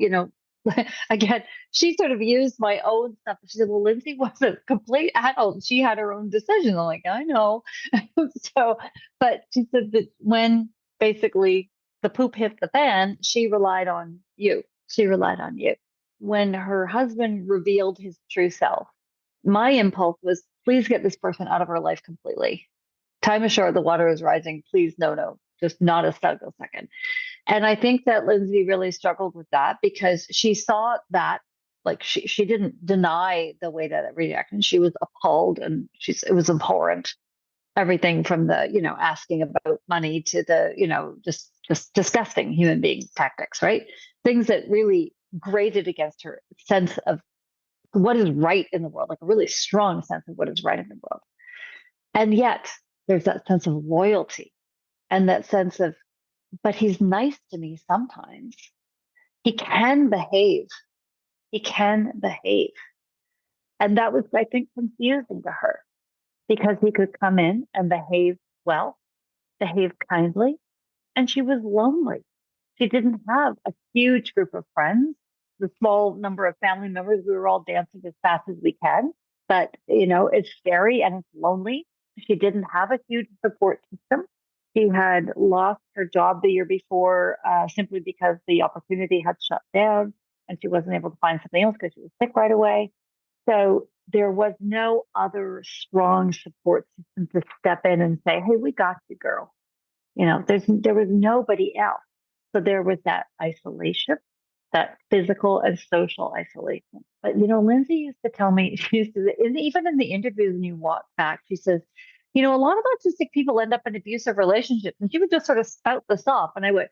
again, she sort of used my own stuff. She said, well, Lindsey was a complete adult. She had her own decision. I'm like, I know. But she said that when basically the poop hit the fan, she relied on you. She relied on you. When her husband revealed his true self, my impulse was, please get this person out of her life completely. Time is short, the water is rising. Please, no, just not a single second. And I think that Lindsey really struggled with that because she saw that, like she didn't deny the way that it reacted. She was appalled and it was abhorrent. Everything from the, asking about money to the, just disgusting human being tactics, right? Things that really grated against her sense of what is right in the world, like a really strong sense of what is right in the world. And yet there's that sense of loyalty and that sense of, but he's nice to me sometimes. He can behave. He can behave. And that was, I think, confusing to her because he could come in and behave well, behave kindly, and she was lonely. She didn't have a huge group of friends, the small number of family members. We were all dancing as fast as we can, but it's scary and it's lonely. She didn't have a huge support system. She had lost her job the year before simply because the opportunity had shut down and she wasn't able to find something else because she was sick right away. So there was no other strong support system to step in and say, hey, we got you, girl. There was nobody else. So there was that isolation, that physical and social isolation. But, Lindsey used to tell me, even in the interviews when you walk back, she says, a lot of autistic people end up in abusive relationships. And she would just sort of spout this off. And I went,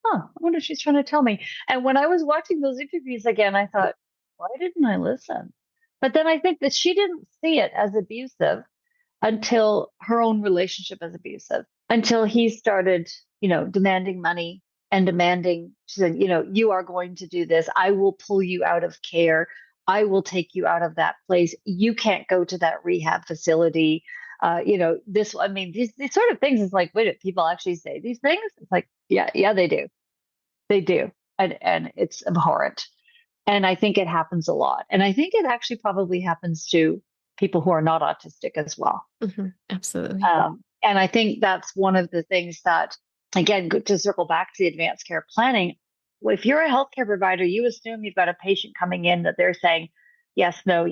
I wonder if she's trying to tell me. And when I was watching those interviews again, I thought, why didn't I listen? But then I think that she didn't see it as abusive until her own relationship as abusive, until he started, demanding money and demanding, she said, you are going to do this. I will pull you out of care. I will take you out of that place. You can't go to that rehab facility. These sort of things is like, wait, people actually say these things? It's like, yeah, they do. They do. And it's abhorrent. And I think it happens a lot. And I think it actually probably happens to people who are not autistic as well. Mm-hmm. Absolutely. And I think that's one of the things that, again, to circle back to the advanced care planning, if you're a healthcare provider, you assume you've got a patient coming in that they're saying, yes, no,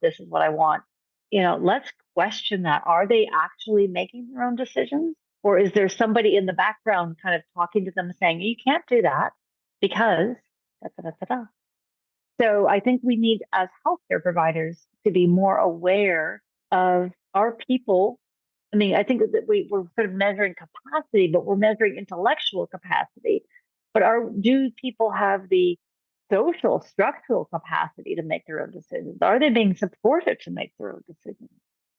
this is what I want. Let's question that. Are they actually making their own decisions? Or is there somebody in the background kind of talking to them saying, you can't do that because da, da, da, da, da. So I think we need, as healthcare providers, to be more aware of our people. I mean, I think that we're sort of measuring capacity, but we're measuring intellectual capacity. But do people have the social, structural capacity to make their own decisions? Are they being supported to make their own decisions?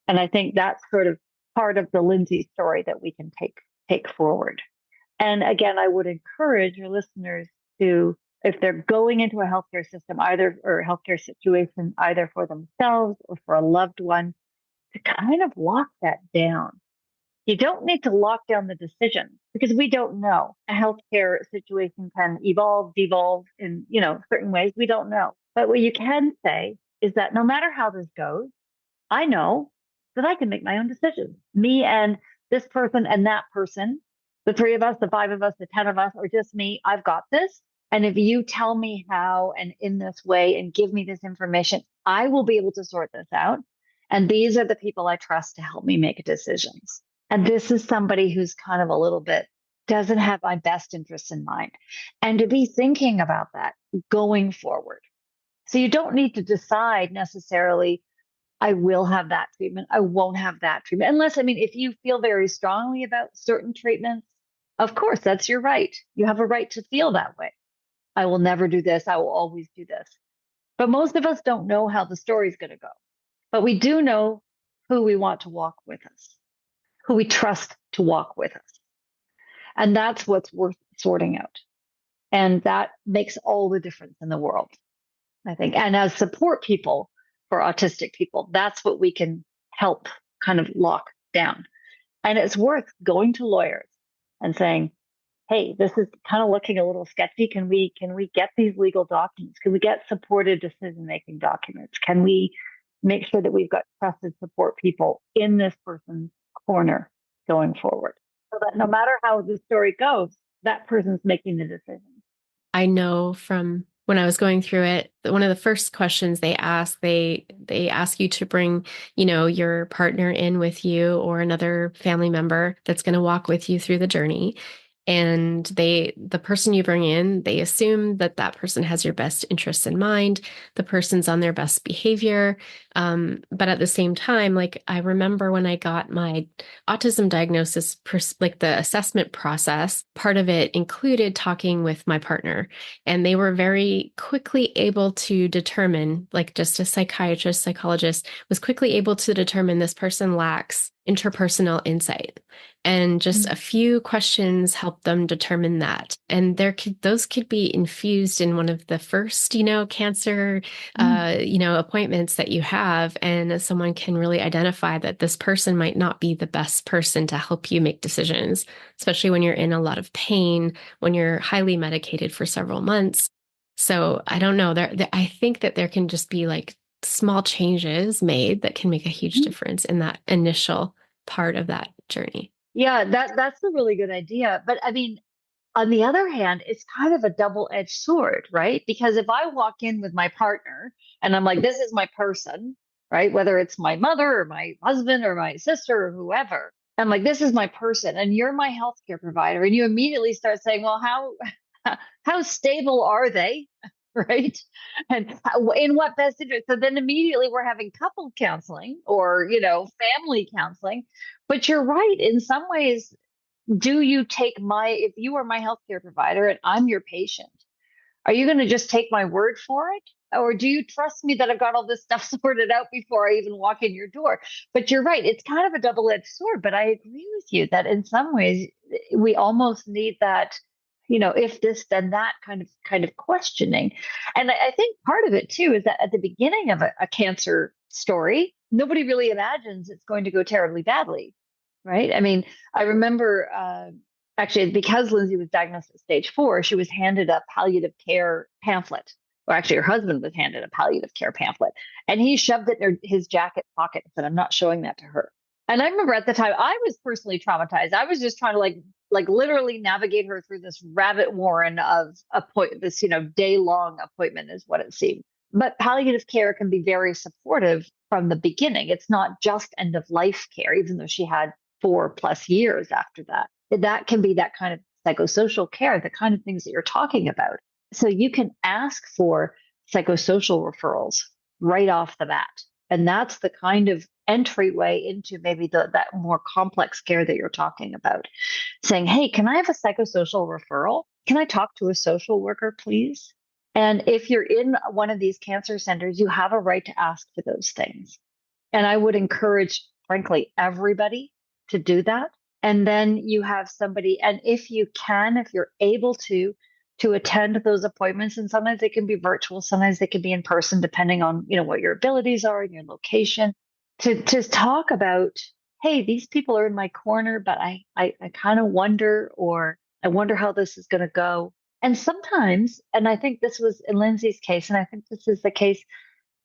And I think that's sort of part of the Lindsey story that we can take forward. And again, I would encourage your listeners to, if they're going into a healthcare system, or a healthcare situation, either for themselves or for a loved one, to kind of lock that down. You don't need to lock down the decision because we don't know. A healthcare situation can evolve, devolve in, certain ways. We don't know. But what you can say is that no matter how this goes, I know that I can make my own decisions. Me and this person and that person, the 3 of us, the 5 of us, the 10 of us, or just me, I've got this. And if you tell me how and in this way and give me this information, I will be able to sort this out. And these are the people I trust to help me make decisions. And this is somebody who's kind of a little bit doesn't have my best interests in mind. And to be thinking about that going forward. So you don't need to decide necessarily, I will have that treatment, I won't have that treatment. Unless, if you feel very strongly about certain treatments, of course, that's your right. You have a right to feel that way. I will never do this. I will always do this. But most of us don't know how the story's going to go. But we do know who we want to walk with us, who we trust to walk with us. And that's what's worth sorting out. And that makes all the difference in the world, I think. And as support people for autistic people, that's what we can help kind of lock down. And it's worth going to lawyers and saying, hey, this is kind of looking a little sketchy. Can we get these legal documents? Can we get supported decision-making documents? Can we make sure that we've got trusted support people in this person's corner going forward? So that no matter how the story goes, that person's making the decision. I know from when I was going through it, one of the first questions they ask you to bring, your partner in with you or another family member that's going to walk with you through the journey. And the person you bring in, they assume that person has your best interests in mind. The person's on their best behavior. But at the same time, like I remember when I got my autism diagnosis, like the assessment process, part of it included talking with my partner, and they were very quickly able to determine, like just a psychiatrist, psychologist was quickly able to determine this person lacks interpersonal insight. And just a few questions helped them determine that. And those could be infused in one of the first, cancer appointments that you have, and someone can really identify that this person might not be the best person to help you make decisions, especially when you're in a lot of pain, when you're highly medicated for several months. So I don't know. I think that there can just be like small changes made that can make a huge difference in that initial part of that journey. Yeah, that's a really good idea. But I mean, on the other hand, it's kind of a double-edged sword, right? Because if I walk in with my partner and I'm like, this is my person, right? Whether it's my mother or my husband or my sister or whoever, I'm like, this is my person, and you're my healthcare provider, and you immediately start saying, well, how stable are they? Right. And in what best interest? So then immediately we're having couple counseling or, family counseling. But you're right. In some ways, if you are my healthcare provider and I'm your patient, are you going to just take my word for it? Or do you trust me that I've got all this stuff sorted out before I even walk in your door? But you're right. It's kind of a double-edged sword, but I agree with you that in some ways we almost need that, if this, then that kind of questioning. And I think part of it too is that at the beginning of a cancer story, nobody really imagines it's going to go terribly badly. Right. I mean, I remember actually because Lindsey was diagnosed at stage 4, she was handed a palliative care pamphlet. Or actually, her husband was handed a palliative care pamphlet, and he shoved it in his jacket pocket and said, "I'm not showing that to her." And I remember at the time I was personally traumatized. I was just trying to like literally navigate her through this rabbit warren of this day long appointment is what it seemed. But palliative care can be very supportive from the beginning. It's not just end of life care, even though she had 4+ years after that. That can be that kind of psychosocial care, the kind of things that you're talking about. So you can ask for psychosocial referrals right off the bat. And that's the kind of entryway into maybe that more complex care that you're talking about. Saying, hey, can I have a psychosocial referral? Can I talk to a social worker, please? And if you're in one of these cancer centers, you have a right to ask for those things. And I would encourage, frankly, everybody to do that. And then you have somebody, and if you're able to attend those appointments, and sometimes they can be virtual, sometimes they can be in person, depending on, what your abilities are and your location, to talk about, hey, these people are in my corner, but I kind of wonder, or I wonder how this is going to go. And sometimes, and I think this was in Lindsey's case, and I think this is the case,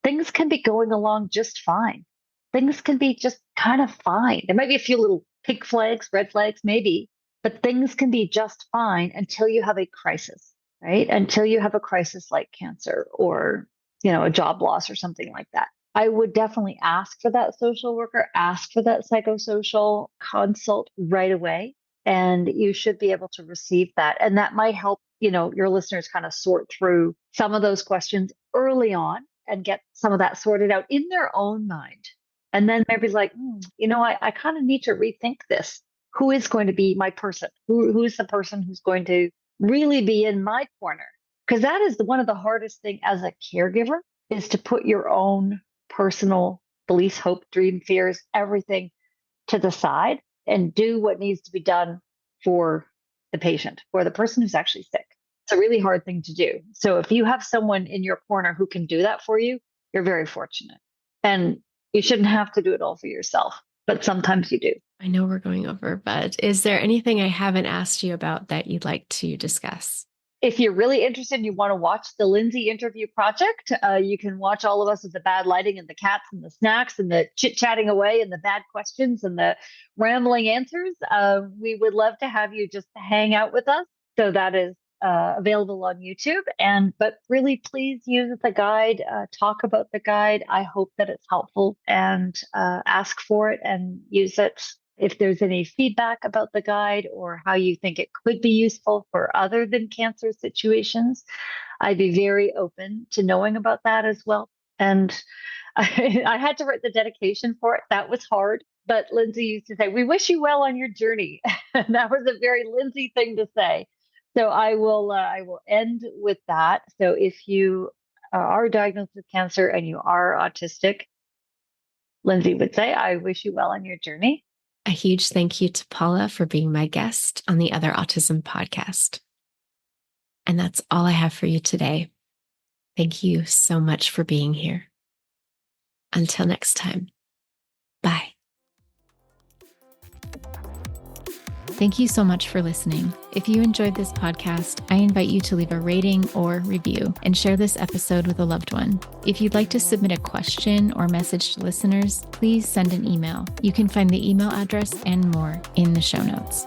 things can be going along just fine. Things can be just kind of fine. There might be a few little pink flags, red flags, maybe, but things can be just fine until you have a crisis, right? Until you have a crisis like cancer or, a job loss or something like that. I would definitely ask for that social worker, ask for that psychosocial consult right away. And you should be able to receive that. And that might help, your listeners kind of sort through some of those questions early on and get some of that sorted out in their own mind. And then maybe like, I kind of need to rethink this. Who is going to be my person? Who is the person who's going to really be in my corner? Because that is one of the hardest thing as a caregiver, is to put your own personal beliefs, hope, dream, fears, everything to the side and do what needs to be done for the patient, for the person who's actually sick. It's a really hard thing to do. So if you have someone in your corner who can do that for you, you're very fortunate. And you shouldn't have to do it all for yourself, but sometimes you do. I know we're going over, but is there anything I haven't asked you about that you'd like to discuss? If you're really interested and you want to watch the Lindsey interview project, you can watch all of us with the bad lighting and the cats and the snacks and the chit-chatting away and the bad questions and the rambling answers. We would love to have you just hang out with us. So that is available on YouTube. But really, please use the guide, talk about the guide. I hope that it's helpful, and ask for it and use it. If there's any feedback about the guide or how you think it could be useful for other than cancer situations, I'd be very open to knowing about that as well. And I had to write the dedication for it. That was hard. But Lindsey used to say, "We wish you well on your journey." And that was a very Lindsey thing to say. So I will end with that. So if you are diagnosed with cancer and you are autistic, Lindsey would say, "I wish you well on your journey." A huge thank you to Paula for being my guest on the Other Autism podcast. And that's all I have for you today. Thank you so much for being here. Until next time, bye. Thank you so much for listening. If you enjoyed this podcast, I invite you to leave a rating or review and share this episode with a loved one. If you'd like to submit a question or message to listeners, please send an email. You can find the email address and more in the show notes.